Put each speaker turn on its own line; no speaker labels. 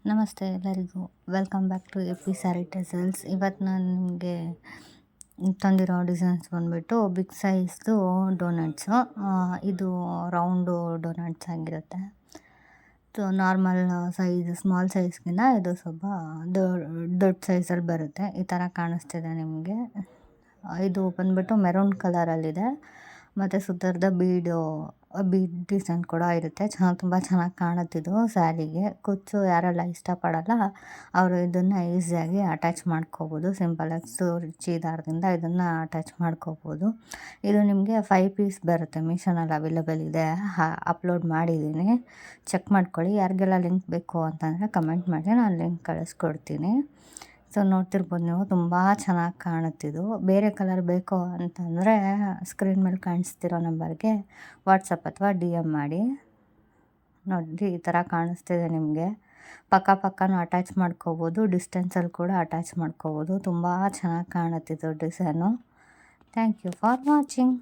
ನಮಸ್ತೆ ಎಲ್ಲರಿಗೂ. Welcome back to AP sari tassels. ಇವತ್ತು ನಾನು ನಿಮಗೆ ತಂದಿರೋ ಡಿಸೈನ್ಸ್ ಬಂದುಬಿಟ್ಟು ಬಿಗ್ ಸೈಜ್ದು ಡೋನಟ್ಸು. ಇದು ರೌಂಡು ಡೋನಟ್ಸ್ ಆಗಿರುತ್ತೆ. ನಾರ್ಮಲ್ ಸೈಜ್ ಸ್ಮಾಲ್ ಸೈಜ್ಗಿಂತ ಇದು ಸ್ವಲ್ಪ ದೊಡ್ಡ ಸೈಜಲ್ಲಿ ಬರುತ್ತೆ. ಈ ಥರ ಕಾಣಿಸ್ತಿದೆ ನಿಮಗೆ. ಇದು ಬಂದುಬಿಟ್ಟು ಮೆರೂನ್ ಕಲರಲ್ಲಿದೆ ಮತ್ತು ಸುತ್ತರದ ಬೀಡ್ ಡಿಸೈನ್ ಕೂಡ ಇರುತ್ತೆ. ತುಂಬ ಚೆನ್ನಾಗಿ ಕಾಣುತ್ತಿದ್ದು ಸ್ಯಾರಿಗೆ. ಕುಚ್ಚು ಯಾರೆಲ್ಲ ಇಷ್ಟಪಡಲ್ಲ ಅವರು ಇದನ್ನು ಈಸಿಯಾಗಿ ಅಟ್ಯಾಚ್ ಮಾಡ್ಕೋಬೋದು. ಸಿಂಪಲಾಗಿ ರಿಚ್ ದಾರದಿಂದ ಇದನ್ನು ಅಟ್ಯಾಚ್ ಮಾಡ್ಕೋಬೋದು. ಇದು ನಿಮಗೆ 5 ಪೀಸ್ ಬರುತ್ತೆ. ಮೀಶೋನಲ್ಲಿ ಅವೈಲೇಬಲ್ ಇದೆ. ಅಪ್ಲೋಡ್ ಮಾಡಿದ್ದೀನಿ, ಚೆಕ್ ಮಾಡ್ಕೊಳ್ಳಿ. ಯಾರಿಗೆಲ್ಲ ಲಿಂಕ್ ಬೇಕು ಅಂತಂದರೆ ಕಮೆಂಟ್ ಮಾಡಿ, ನಾನು ಲಿಂಕ್ ಕಳಿಸ್ಕೊಡ್ತೀನಿ. ನೋಡ್ತಿರ್ಬೋದು ನೀವು, ತುಂಬ ಚೆನ್ನಾಗಿ ಕಾಣುತ್ತಿದ್ದು. ಬೇರೆ ಕಲರ್ ಬೇಕು ಅಂತಂದರೆ ಸ್ಕ್ರೀನ್ ಮೇಲೆ ಕಾಣಿಸ್ತಿರೋ ನಂಬರ್ಗೆ ವಾಟ್ಸಪ್ ಅಥವಾ DM ಮಾಡಿ. ನೋಡಿ, ಈ ಥರ ಕಾಣಿಸ್ತಿದೆ ನಿಮಗೆ. ಪಕ್ಕನೂ ಅಟ್ಯಾಚ್ ಮಾಡ್ಕೋಬೋದು, ಡಿಸ್ಟೆನ್ಸಲ್ಲಿ ಕೂಡ ಅಟ್ಯಾಚ್ ಮಾಡ್ಕೋಬೋದು. ತುಂಬ ಚೆನ್ನಾಗಿ ಕಾಣುತ್ತಿದ್ದು design. Thank you for watching.